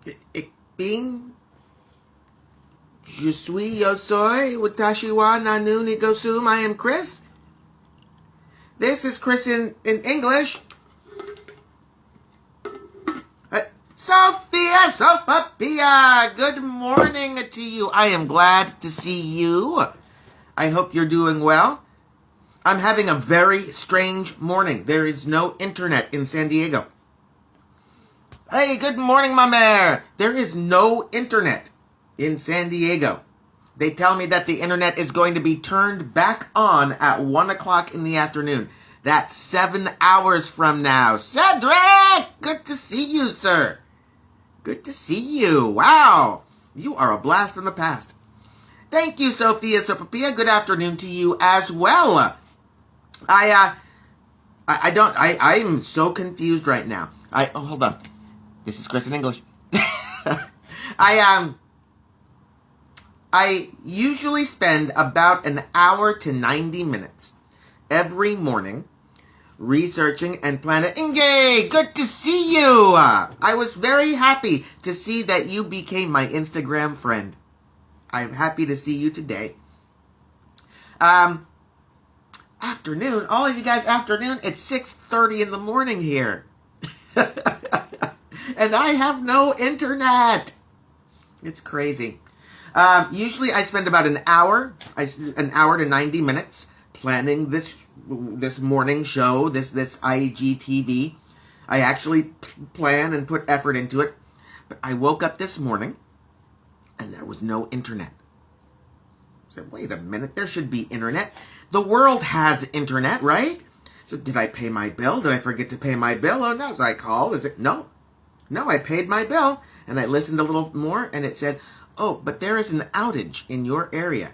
Ik bin, je suis, yo soy, watashi wa nanu ni gosum. I am Chris. This is Chris in English. Sophia, good morning to you. I am glad to see you. I hope you're doing well. I'm having a very strange morning. There is no internet in San Diego. Hey, good morning, my mare. There is no internet in San Diego. They tell me that the internet is going to be turned back on at 1 o'clock in the afternoon. That's 7 hours from now. Cedric, good to see you, sir. Good to see you. Wow, you are a blast from the past. Thank you, Sophia. Good afternoon to you as well. I'm so confused right now. Hold on. This is Chris in English. I usually spend about an hour to 90 minutes every morning researching and planning. Inge, good to see you. I was very happy to see that you became my Instagram friend. I'm happy to see you today. Afternoon, all of you guys, afternoon, it's 6:30 in the morning here. And I have no internet. It's crazy. Usually I spend about an hour to 90 minutes planning this morning show, this IGTV. I actually plan and put effort into it. But I woke up this morning and there was no internet. I said, wait a minute, there should be internet. The world has internet, right? So did I pay my bill? Did I forget to pay my bill? Oh no, so I called. Is it? No, I paid my bill. And I listened a little more and it said, oh, but there is an outage in your area.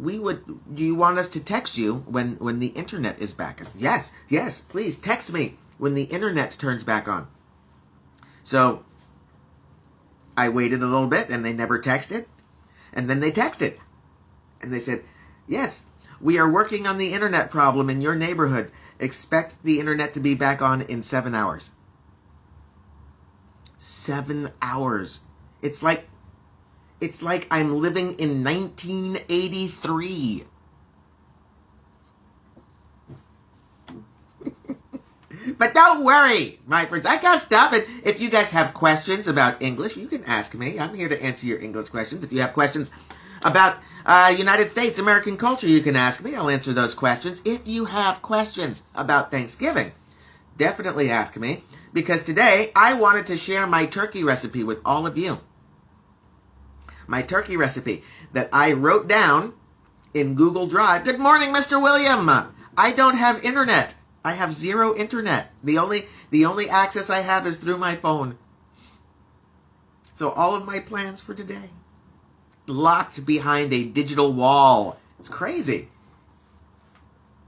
Do you want us to text you when the internet is back? Yes, please text me when the internet turns back on. So I waited a little bit and they never texted. And then they texted. And they said, yes, we are working on the internet problem in your neighborhood. Expect the internet to be back on in 7 hours. 7 hours. It's like I'm living in 1983. But don't worry, my friends. I got stuff. And if you guys have questions about English, you can ask me. I'm here to answer your English questions. If you have questions about United States, American culture, you can ask me. I'll answer those questions. If you have questions about Thanksgiving, definitely ask me. Because today, I wanted to share my turkey recipe with all of you. My turkey recipe that I wrote down in Google Drive. Good morning, Mr. William. I don't have internet. I have zero internet. The only access I have is through my phone. So all of my plans for today, locked behind a digital wall. It's crazy.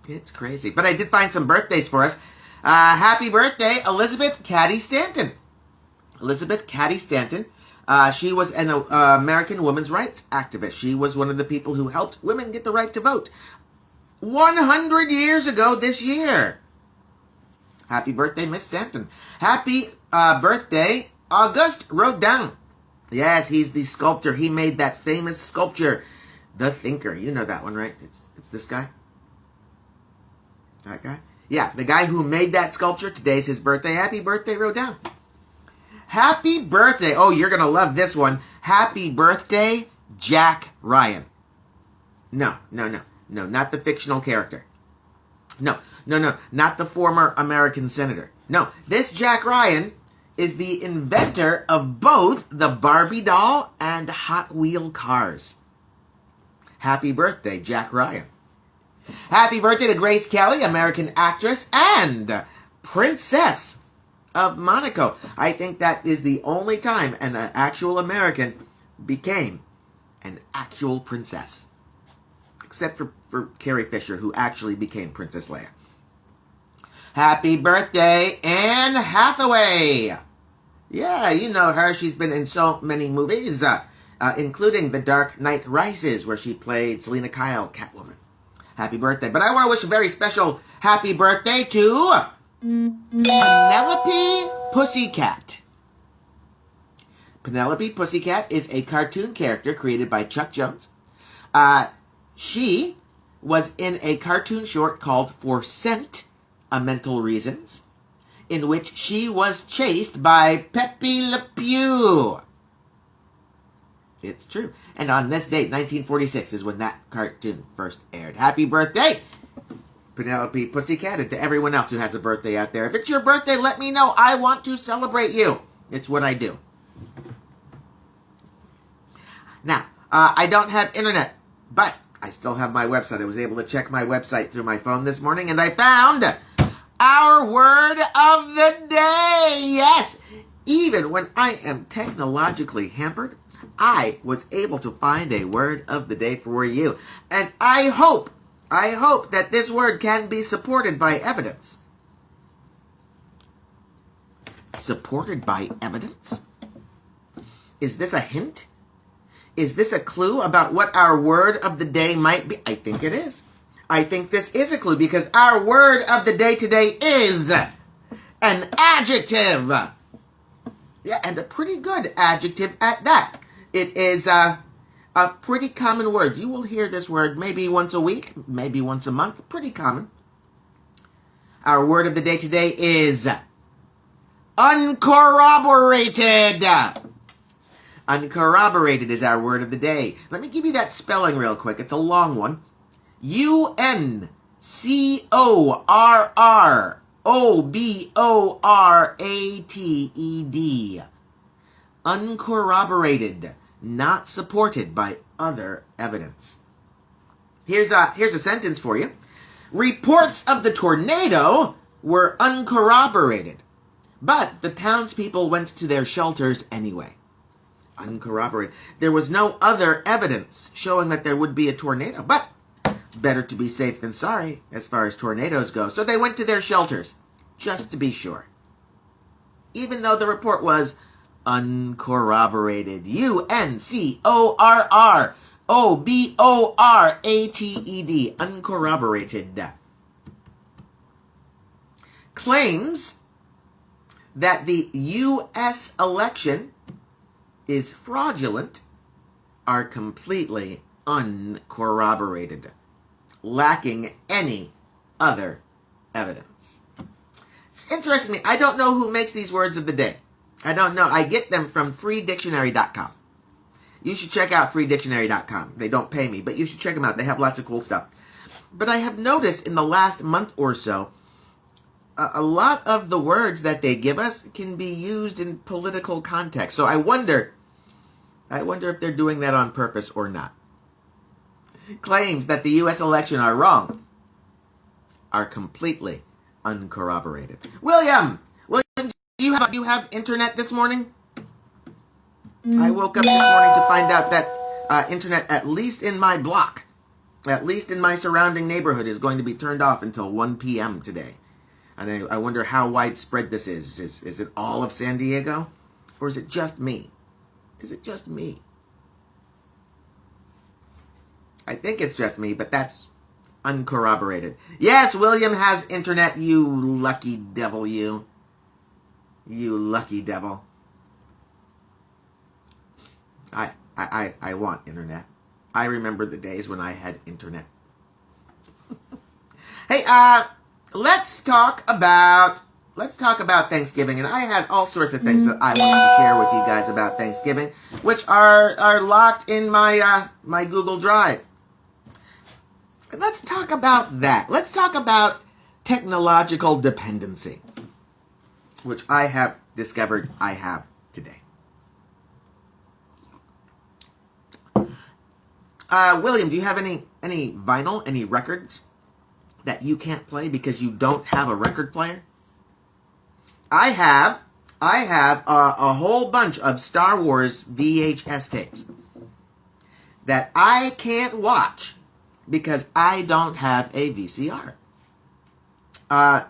It's crazy. But I did find some birthdays for us. Happy birthday, Elizabeth Cady Stanton. Elizabeth Cady Stanton. She was an American women's rights activist. She was one of the people who helped women get the right to vote 100 years ago this year. Happy birthday, Miss Stanton. Happy birthday, Auguste Rodin. Yes, he's the sculptor. He made that famous sculpture, The Thinker. You know that one, right? It's this guy. That guy? Yeah, the guy who made that sculpture. Today's his birthday. Happy birthday, Rodin. Happy birthday. Oh, you're going to love this one. Happy birthday, Jack Ryan. No, not the fictional character. No, not the former American senator. No, this Jack Ryan is the inventor of both the Barbie doll and Hot Wheel cars. Happy birthday, Jack Ryan. Happy birthday to Grace Kelly, American actress and Princess of Monaco. I think that is the only time an actual American became an actual princess. Except for Carrie Fisher, who actually became Princess Leia. Happy birthday, Anne Hathaway. Yeah, you know her. She's been in so many movies, including The Dark Knight Rises, where she played Selena Kyle, Catwoman. Happy birthday. But I want to wish a very special happy birthday to Penelope Pussycat. Penelope Pussycat is a cartoon character created by Chuck Jones. She was in a cartoon short called For Sentimental Reasons, in which she was chased by Pepe Le Pew. It's true. And on this date, 1946, is when that cartoon first aired. Happy birthday, Penelope Pussycat, and to everyone else who has a birthday out there. If it's your birthday, let me know. I want to celebrate you. It's what I do. Now, I don't have internet, but I still have my website. I was able to check my website through my phone this morning, and I found our word of the day. Yes, even when I am technologically hampered, I was able to find a word of the day for you. And I hope that this word can be supported by evidence. Supported by evidence? Is this a hint? Is this a clue about what our word of the day might be? I think it is. I think this is a clue because our word of the day today is an adjective. Yeah, and a pretty good adjective at that. It is a pretty common word. You will hear this word maybe once a week, maybe once a month. Pretty common. Our word of the day today is uncorroborated. Uncorroborated is our word of the day. Let me give you that spelling real quick. It's a long one. uncorroborated. Uncorroborated, not supported by other evidence. Here's a sentence for you. Reports of the tornado were uncorroborated, but the townspeople went to their shelters anyway. Uncorroborated. There was no other evidence showing that there would be a tornado, but better to be safe than sorry as far as tornadoes go. So they went to their shelters, just to be sure. Even though the report was uncorroborated. uncorroborated. Uncorroborated. Claims that the U.S. election is fraudulent are completely uncorroborated, lacking any other evidence. It's interesting to me. I don't know who makes these words of the day. I don't know. I get them from freedictionary.com. You should check out freedictionary.com. They don't pay me, but you should check them out. They have lots of cool stuff. But I have noticed in the last month or so, a lot of the words that they give us can be used in political context. So I wonder if they're doing that on purpose or not. Claims that the U.S. election are wrong are completely uncorroborated. William, do you have internet this morning? I woke up this morning to find out that internet, at least in my block, at least in my surrounding neighborhood, is going to be turned off until 1 p.m. today. And I wonder how widespread this is. Is it all of San Diego? Or is it just me? Is it just me? I think it's just me, but that's uncorroborated. Yes, William has internet, you lucky devil, you. You lucky devil. I want internet. I remember the days when I had internet. Hey, let's talk about Thanksgiving, and I had all sorts of things that I wanted to share with you guys about Thanksgiving, which are locked in my my Google Drive. Let's talk about that. Let's talk about technological dependency, which I have discovered I have today. William, do you have any vinyl, any records that you can't play because you don't have a record player? I have a whole bunch of Star Wars VHS tapes that I can't watch because I don't have a VCR.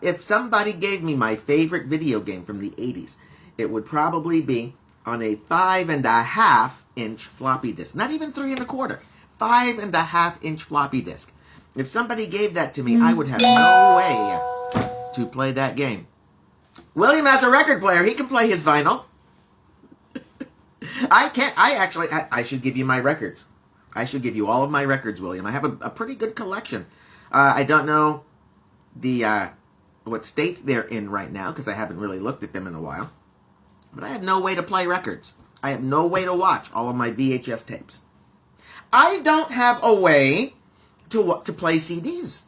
If somebody gave me my favorite video game from the 80s, it would probably be on a 5.5-inch floppy disk. Not even 3 1/4. 5.5-inch floppy disk. If somebody gave that to me, I would have no way to play that game. William has a record player. He can play his vinyl. I can't. I should give you my records. I should give you all of my records, William. I have a pretty good collection. I don't know what state they're in right now because I haven't really looked at them in a while. But I have no way to play records. I have no way to watch all of my VHS tapes. I don't have a way to play CDs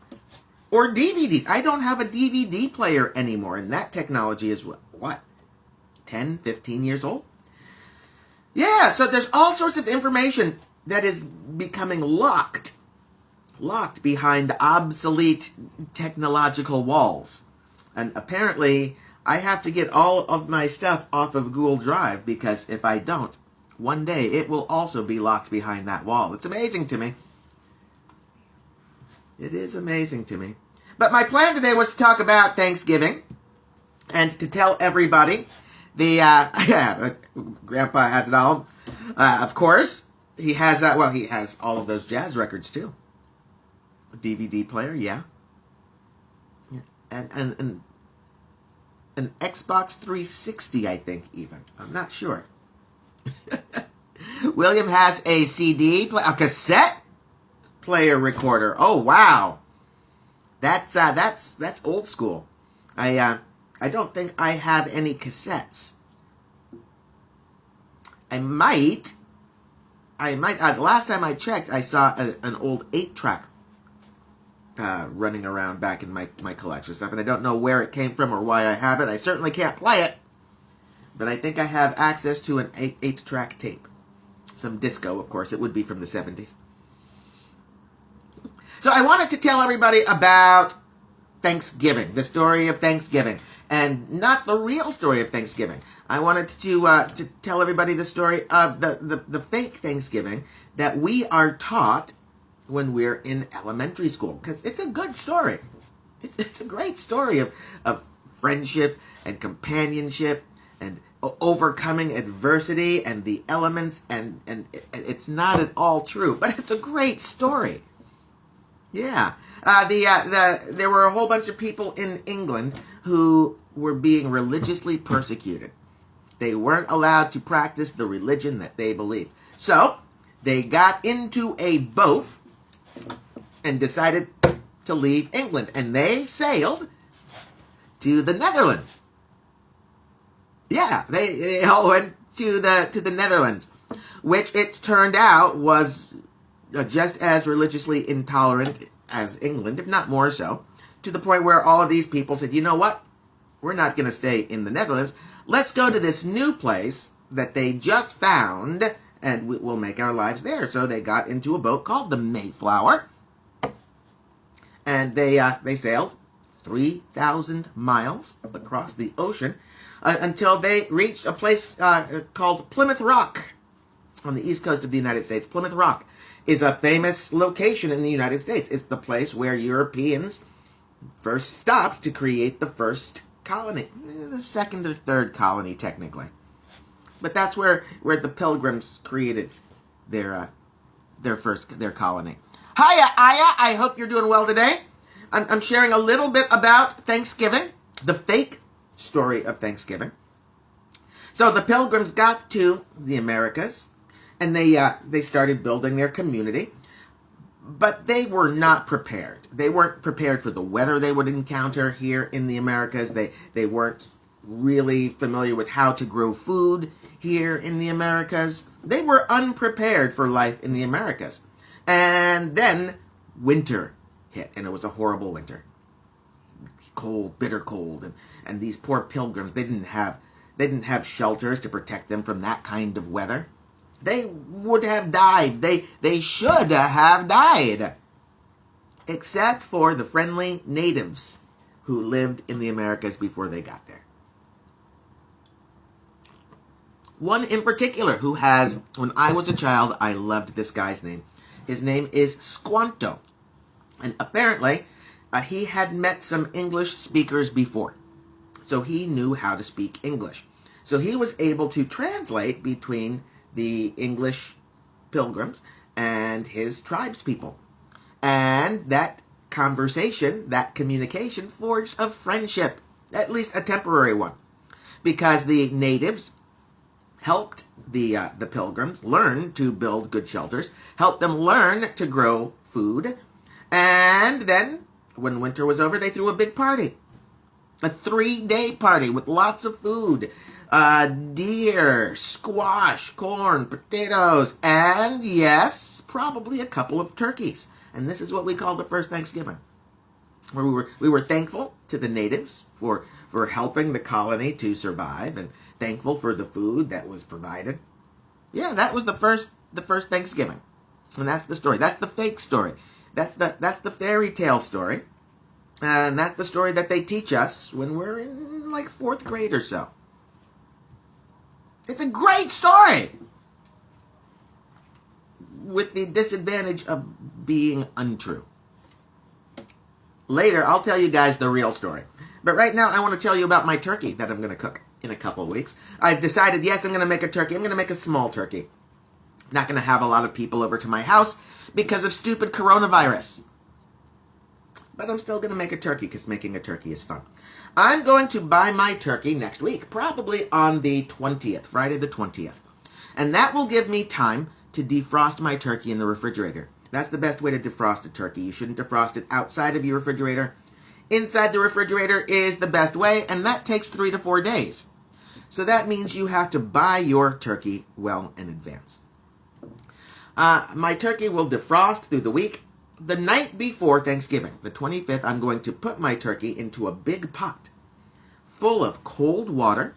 or DVDs. I don't have a DVD player anymore, and that technology is what? 10, 15 years old? Yeah, so there's all sorts of information that is becoming locked behind obsolete technological walls. And apparently, I have to get all of my stuff off of Google Drive, because if I don't, one day it will also be locked behind that wall. It's amazing to me. It is amazing to me. But my plan today was to talk about Thanksgiving and to tell everybody Grandpa has it all. Of course, he has all of those jazz records too. A DVD player, yeah. And an Xbox 360, I think, even. I'm not sure. William has a a cassette player recorder. Oh, wow. That's old school. I don't think I have any cassettes. I might. The last time I checked, I saw an old 8-track running around back in my collection stuff, and I don't know where it came from or why I have it. I certainly can't play it, but I think I have access to an 8-track tape. Some disco, of course. It would be from the 70s. So I wanted to tell everybody about Thanksgiving, the story of Thanksgiving, and not the real story of Thanksgiving. I wanted to tell everybody the story of the fake Thanksgiving that we are taught when we're in elementary school, because it's a good story. It's a great story of friendship and companionship and overcoming adversity and the elements, and it's not at all true, but it's a great story. Yeah. There were a whole bunch of people in England who were being religiously persecuted. They weren't allowed to practice the religion that they believed. So, they got into a boat and decided to leave England. And they sailed to the Netherlands. Yeah, they all went to the Netherlands, which it turned out was just as religiously intolerant as England, if not more so, to the point where all of these people said, you know what? We're not going to stay in the Netherlands. Let's go to this new place that they just found, and we'll make our lives there. So they got into a boat called the Mayflower, and they sailed 3,000 miles across the ocean until they reached a place called Plymouth Rock on the east coast of the United States. Plymouth Rock is a famous location in the United States. It's the place where Europeans first stopped to create the first colony. The second or third colony, technically. But that's where the Pilgrims created their colony. Hiya, Aya! I hope you're doing well today. I'm sharing a little bit about Thanksgiving, the fake story of Thanksgiving. So the Pilgrims got to the Americas, and they started building their community, but they were not prepared. They weren't prepared for the weather they would encounter here in the Americas. They weren't really familiar with how to grow food here in the Americas. They were unprepared for life in the Americas. And then winter hit, and it was a horrible winter. Cold, bitter cold, and these poor Pilgrims, they didn't have shelters to protect them from that kind of weather. They would have died. They should have died. Except for the friendly natives who lived in the Americas before they got there. One in particular who has, when I was a child, I loved this guy's name. His name is Squanto. And apparently, he had met some English speakers before. So he knew how to speak English. So he was able to translate between the English Pilgrims and his tribespeople. And that conversation, that communication forged a friendship, at least a temporary one. Because the natives helped the pilgrims learn to build good shelters, helped them learn to grow food, and then when winter was over, they threw a big party. A 3-day party with lots of food. Deer, squash, corn, potatoes, and yes, probably a couple of turkeys. And this is what we call the first Thanksgiving, where we were thankful to the natives for helping the colony to survive, and thankful for the food that was provided. Yeah, that was the first Thanksgiving, and that's the story. That's the fake story. That's the fairy tale story, and that's the story that they teach us when we're in like 4th grade or so. It's a great story, with the disadvantage of being untrue. Later, I'll tell you guys the real story. But right now, I want to tell you about my turkey that I'm going to cook in a couple of weeks. I've decided, yes, I'm going to make a turkey. I'm going to make a small turkey. I'm not going to have a lot of people over to my house because of stupid coronavirus. But I'm still going to make a turkey because making a turkey is fun. I'm going to buy my turkey next week, probably on the 20th, Friday the 20th. And that will give me time to defrost my turkey in the refrigerator. That's the best way to defrost a turkey. You shouldn't defrost it outside of your refrigerator. Inside the refrigerator is the best way, and that takes 3 to 4 days. So that means you have to buy your turkey well in advance. My turkey will defrost through the week. The night before Thanksgiving, the 25th, I'm going to put my turkey into a big pot full of cold water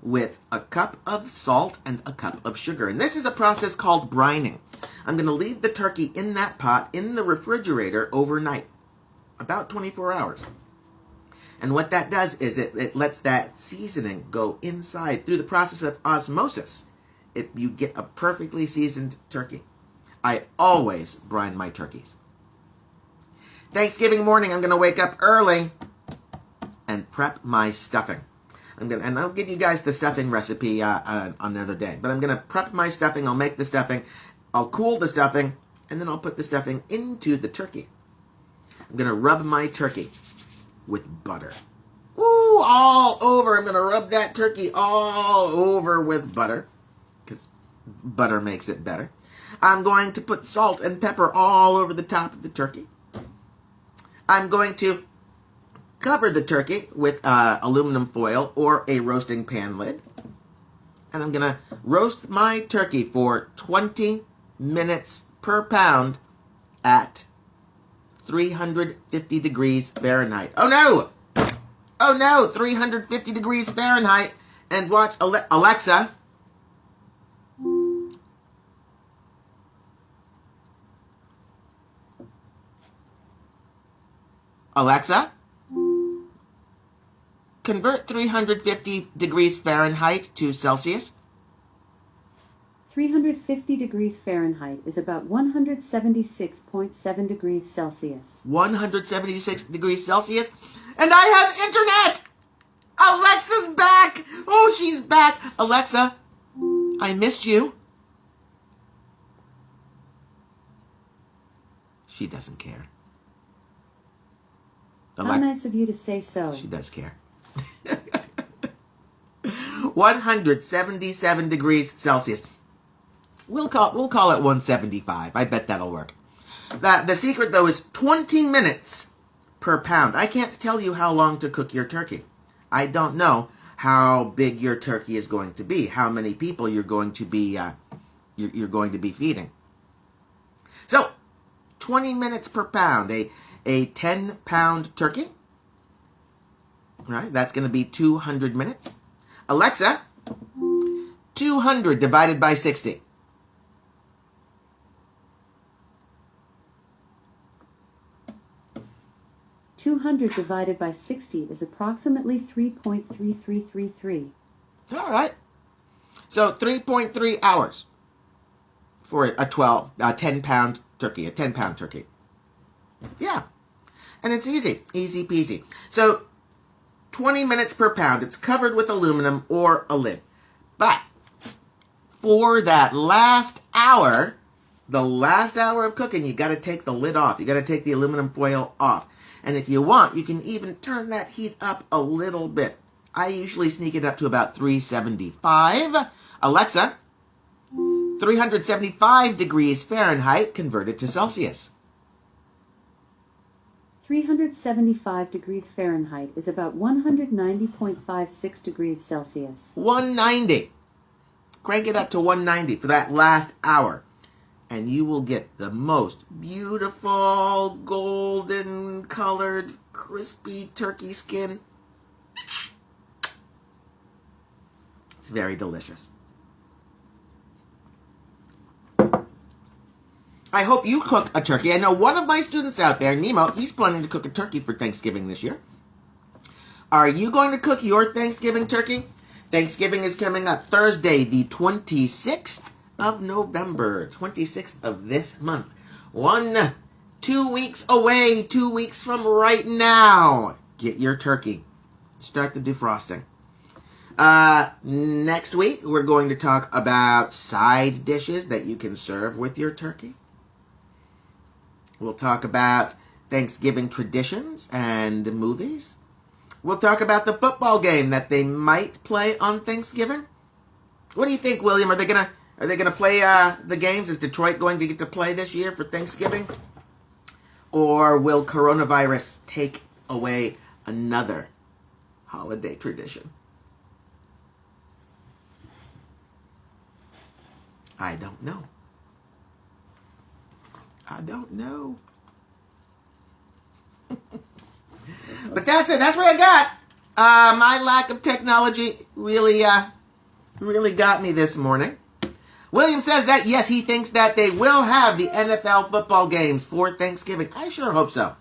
with a cup of salt and a cup of sugar. And this is a process called brining. I'm going to leave the turkey in that pot in the refrigerator overnight, about 24 hours. And what that does is it lets that seasoning go inside through the process of osmosis. You get a perfectly seasoned turkey. I always brine my turkeys. Thanksgiving morning, I'm going to wake up early and prep my stuffing. And I'll give you guys the stuffing recipe on another day. But I'm going to prep my stuffing. I'll make the stuffing. I'll cool the stuffing. And then I'll put the stuffing into the turkey. I'm going to rub my turkey with butter. Ooh, all over. I'm going to rub that turkey all over with butter, because butter makes it better. I'm going to put salt and pepper all over the top of the turkey. I'm going to cover the turkey with aluminum foil or a roasting pan lid. And I'm going to roast my turkey for 20 minutes per pound at 350 degrees Fahrenheit. Oh no! Oh no! 350 degrees Fahrenheit. And watch, Alexa. Alexa, convert 350 degrees Fahrenheit to Celsius. 350 degrees Fahrenheit is about 176.7 degrees Celsius. 176 degrees Celsius? And I have internet! Alexa's back! Oh, she's back! Alexa, I missed you. She doesn't care. How nice of you to say so. She does care. 177 degrees Celsius. We'll call it 175. I bet that'll work. The secret, though, is 20 minutes per pound. I can't tell you how long to cook your turkey. I don't know how big your turkey is going to be, how many people you're going to be feeding. So, 20 minutes per pound. A 10-pound turkey. All right, that's going to be 200 minutes. Alexa, 200 divided by 60. $200 divided by 60 is approximately 3.3333. All right. So 3.3 hours for a 10-pound turkey, a 10-pound turkey. Yeah. And it's easy. Easy peasy. So 20 minutes per pound. It's covered with aluminum or a lid. But for that last hour, the last hour of cooking, you got to take the lid off. You got to take the aluminum foil off. And if you want, you can even turn that heat up a little bit. I usually sneak it up to about 375. Alexa, 375 degrees Fahrenheit converted to Celsius. 375 degrees Fahrenheit is about 190.56 degrees Celsius. 190. Crank it up to 190 for that last hour, and you will get the most beautiful, golden colored, crispy turkey skin. It's very delicious. I hope you cook a turkey. I know one of my students out there, Nemo, he's planning to cook a turkey for Thanksgiving this year. Are you going to cook your Thanksgiving turkey? Thanksgiving is coming up Thursday, the 26th of November, 26th of this month. 2 weeks away, 2 weeks from right now. Get your turkey. Start the defrosting. Next week, we're going to talk about side dishes that you can serve with your turkey. We'll talk about Thanksgiving traditions and movies. We'll talk about the football game that they might play on Thanksgiving. What do you think, William? Are they gonna play the games? Is Detroit going to get to play this year for Thanksgiving? Or will coronavirus take away another holiday tradition? I don't know. I don't know. But that's it. That's what I got. My lack of technology really got me this morning. William says that, yes, he thinks that they will have the NFL football games for Thanksgiving. I sure hope so.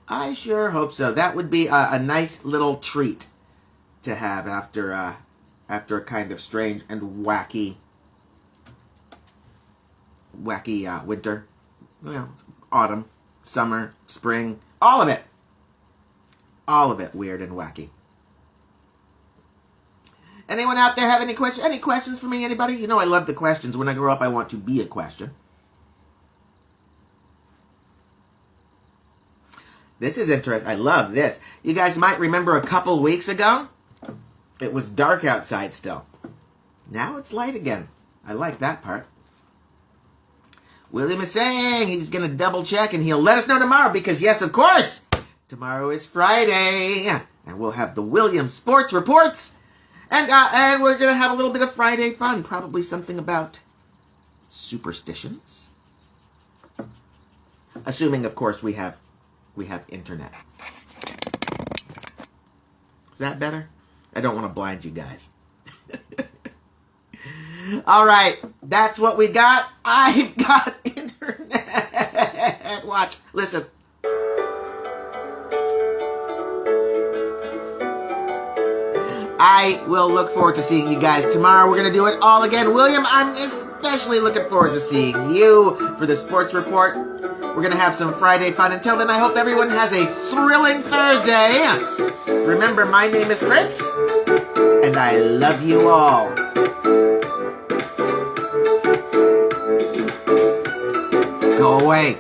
I sure hope so. That would be a nice little treat to have after a kind of strange and wacky winter. Well, autumn, summer, spring, all of it. All of it weird and wacky. Anyone out there have any questions? Any questions for me? Anybody? You know I love the questions. When I grow up, I want to be a question. This is interesting. I love this. You guys might remember a couple weeks ago, it was dark outside still. Now it's light again. I like that part. William is saying he's going to double check and he'll let us know tomorrow because, yes, of course, tomorrow is Friday and we'll have the William Sports Reports and we're going to have a little bit of Friday fun, probably something about superstitions. Assuming, of course, we have internet. Is that better? I don't want to blind you guys. All right, that's what we got. I've got internet. Watch, listen. I will look forward to seeing you guys tomorrow. We're going to do it all again. William, I'm especially looking forward to seeing you for the Sports Report. We're going to have some Friday fun. Until then, I hope everyone has a thrilling Thursday. Remember, my name is Chris, and I love you all. Go away.